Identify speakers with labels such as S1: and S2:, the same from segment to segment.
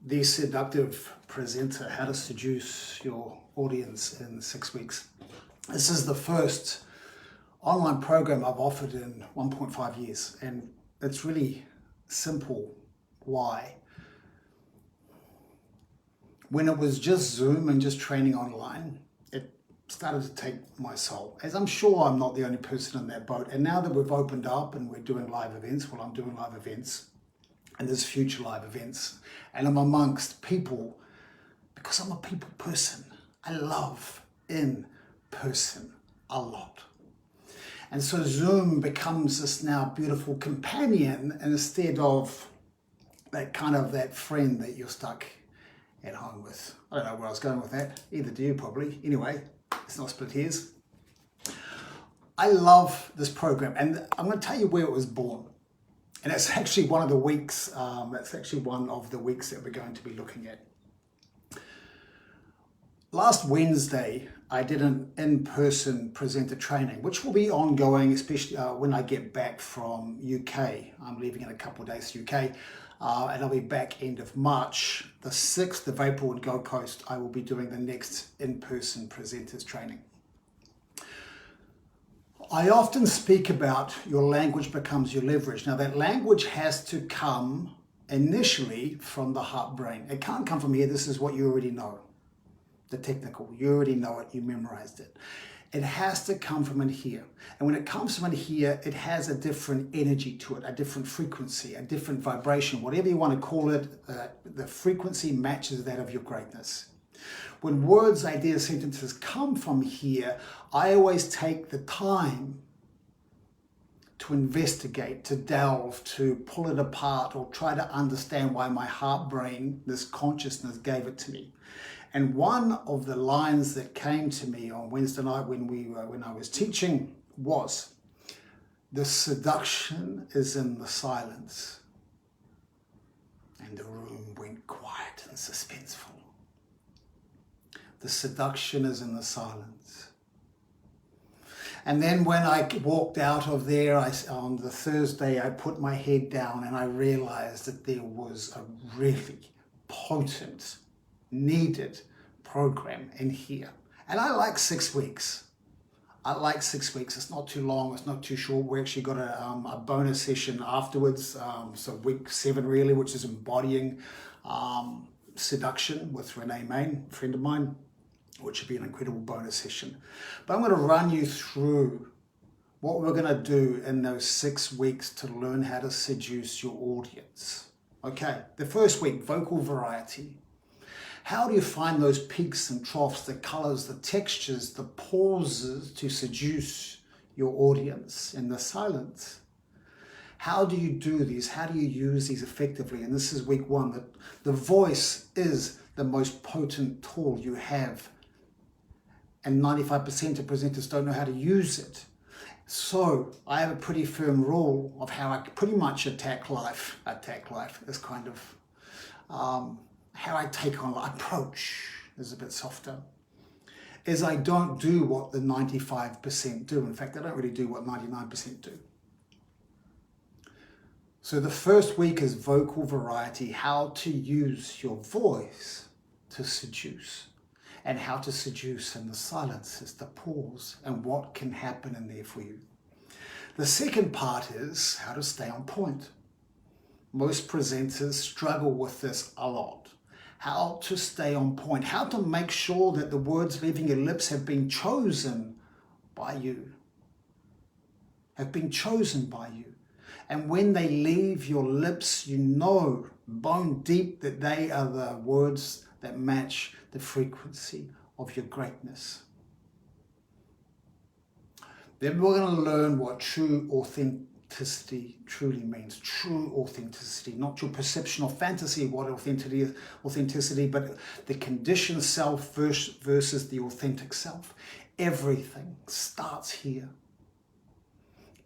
S1: the Seductive presenter, How to Seduce Your Audience in 6 weeks. This is the first online program I've offered in 1.5 years, and it's really simple. Why? When it was just Zoom and just training online, it started to take my soul. As I'm sure I'm not the only person in that boat. And now that we've opened up and we're doing live events, well, I'm doing live events, and there's future live events, and I'm amongst people because I'm a people person. I love in person a lot. And so Zoom becomes this now beautiful companion instead of that friend that you're stuck at home with. I don't know where I was going with that. Either do you probably. Anyway, it's not split hairs. I love this program, and I'm going to tell you where it was born. And it's actually one of the weeks, that we're going to be looking at. Last Wednesday, I did an in-person presenter training, which will be ongoing, especially when I get back from UK. I'm leaving in a couple of days to UK, and I'll be back end of March. The 6th of April in Gold Coast, I will be doing the next in-person presenters training. I often speak about your language becomes your leverage. Now that language has to come initially from the heart brain. It can't come from here. This is what you already know. The technical, you already know it, you memorized it. It has to come from in here. And when it comes from in here, it has a different energy to it, a different frequency, a different vibration, whatever you want to call it. The frequency matches that of your greatness. When words, ideas, sentences come from here, I always take the time to investigate, to delve, to pull it apart, or try to understand why my heart brain, this consciousness, gave it to me. And one of the lines that came to me on Wednesday night when I was teaching was, "The seduction is in the silence." And the room went quiet and suspenseful. The seduction is in the silence. And then when I walked out of there, on the Thursday, I put my head down and I realized that there was a really potent, needed program in here. And I like 6 weeks. I like 6 weeks. It's not too long. It's not too short. We actually got a bonus session afterwards. So week 7 really, which is Embodying Seduction with Renee Main, a friend of mine, which would be an incredible bonus session. But I'm going to run you through what we're going to do in those 6 weeks to learn how to seduce your audience. Okay, the first week, vocal variety. How do you find those peaks and troughs, the colors, the textures, the pauses to seduce your audience in the silence? How do you do these? How do you use these effectively? And this is week 1, that the voice is the most potent tool you have. And 95% of presenters don't know how to use it. So I have a pretty firm rule of how I pretty much attack life. Attack life is kind of how I take on approach is a bit softer. Is I don't do what the 95% do. In fact, I don't really do what 99% do. So the first week is vocal variety, how to use your voice to seduce. And how to seduce in the silence is the pause and what can happen in there for you. The second part is how to stay on point. Most presenters struggle with this a lot. How to stay on point, how to make sure that the words leaving your lips have been chosen by you. Have been chosen by you. And when they leave your lips, you know, bone deep, that they are the words that match the frequency of your greatness. Then we're going to learn what true authenticity truly means. True authenticity, not your perception or fantasy of what authenticity, but the conditioned self versus the authentic self. Everything starts here.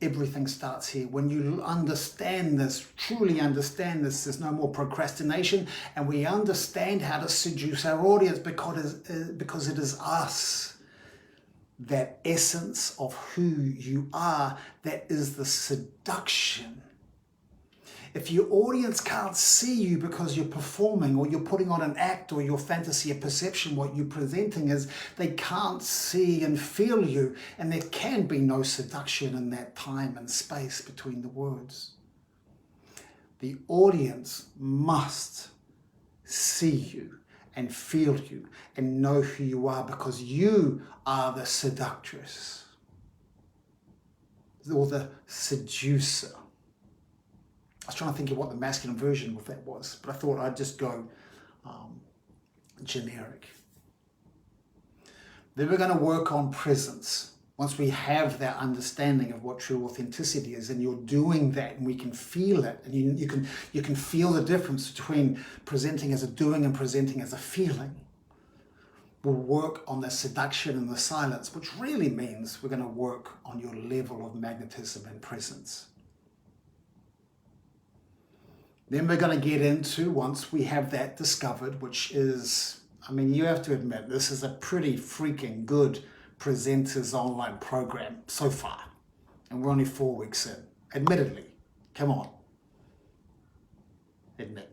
S1: Everything starts here. When you understand this, truly understand this, there's no more procrastination, and we understand how to seduce our audience because it is us, that essence of who you are, that is the seduction. If your audience can't see you because you're performing or you're putting on an act or your fantasy or perception, what you're presenting is they can't see and feel you, and there can be no seduction in that time and space between the words. The audience must see you and feel you and know who you are, because you are the seductress or the seducer. I was trying to think of what the masculine version of that was, but I thought I'd just go generic. Then we're going to work on presence. Once we have that understanding of what true authenticity is, and you're doing that, and we can feel it, and you can feel the difference between presenting as a doing and presenting as a feeling. We'll work on the seduction and the silence, which really means we're going to work on your level of magnetism and presence. Then we're going to get into, once we have that discovered, which is, I mean, you have to admit, this is a pretty freaking good presenters online program so far. And we're only 4 weeks in. Admittedly. Come on. Admit.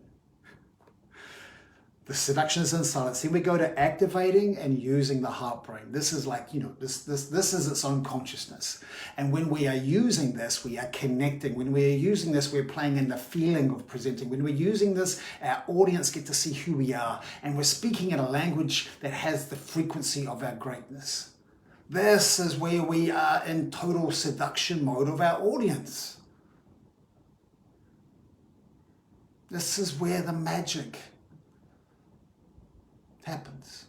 S1: The seduction is in silence. Then we go to activating and using the heart brain. This is like, this is its own consciousness. And when we are using this, we are connecting. When we are using this, we're playing in the feeling of presenting. When we're using this, our audience get to see who we are. And we're speaking in a language that has the frequency of our greatness. This is where we are in total seduction mode of our audience. This is where the magic happens.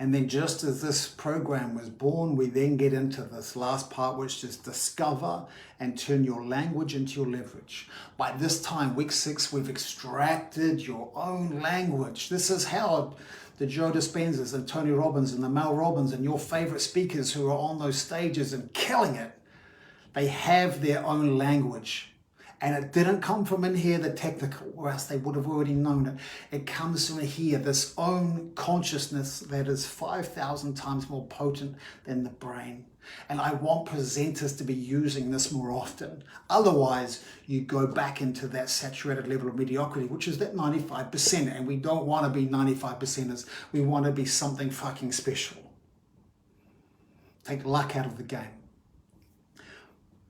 S1: And then just as this program was born, we then get into this last part, which is discover and turn your language into your leverage. By this time, week 6, we've extracted your own language. This is how the Joe Dispenzas and Tony Robbins and the Mel Robbins and your favorite speakers who are on those stages and killing it, they have their own language. And it didn't come from in here, the technical, or else they would have already known it. It comes from here, this own consciousness that is 5,000 times more potent than the brain. And I want presenters to be using this more often. Otherwise, you go back into that saturated level of mediocrity, which is that 95%. And we don't want to be 95%ers. We want to be something fucking special. Take luck out of the game.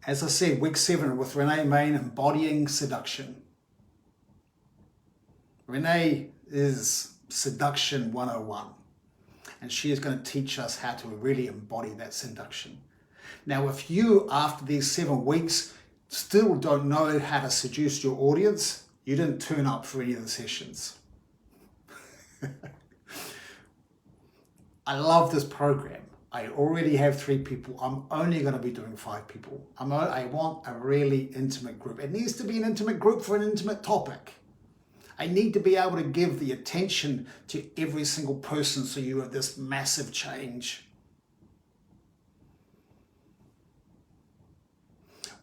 S1: As I said, week 7 with Renee Main, Embodying Seduction. Renee is Seduction 101. And she is going to teach us how to really embody that seduction. Now, if you, after these 7 weeks, still don't know how to seduce your audience, you didn't turn up for any of the sessions. I love this program. I already have 3 people. I'm only going to be doing 5 people. I want a really intimate group. It needs to be an intimate group for an intimate topic. I need to be able to give the attention to every single person so you have this massive change.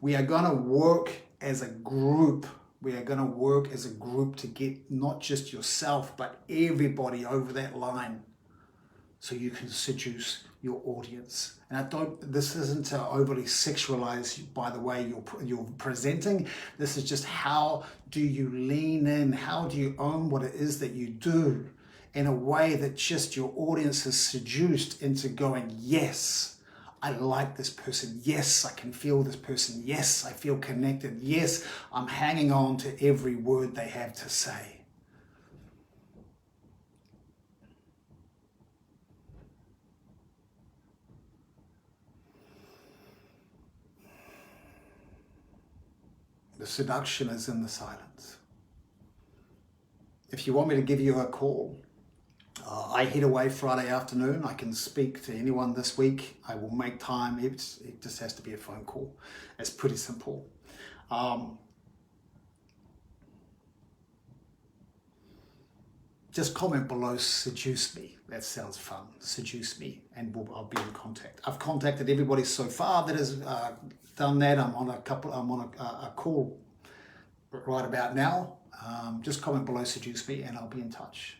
S1: We are going to work as a group. We are going to work as a group to get not just yourself, but everybody over that line so you can seduce your audience. And this isn't to overly sexualize by the way you're presenting. This is just how do you lean in? How do you own what it is that you do in a way that just your audience is seduced into going, yes, I like this person. Yes, I can feel this person. Yes, I feel connected. Yes, I'm hanging on to every word they have to say. The seduction is in the silence. If you want me to give you a call, I head away Friday afternoon. I can speak to anyone this week. I will make time. It just has to be a phone call. It's pretty simple. Just comment below, seduce me. That sounds fun. Seduce me, and I'll be in contact. I've contacted everybody so far that has done that. I'm on a call right about now. Just comment below, seduce me, and I'll be in touch.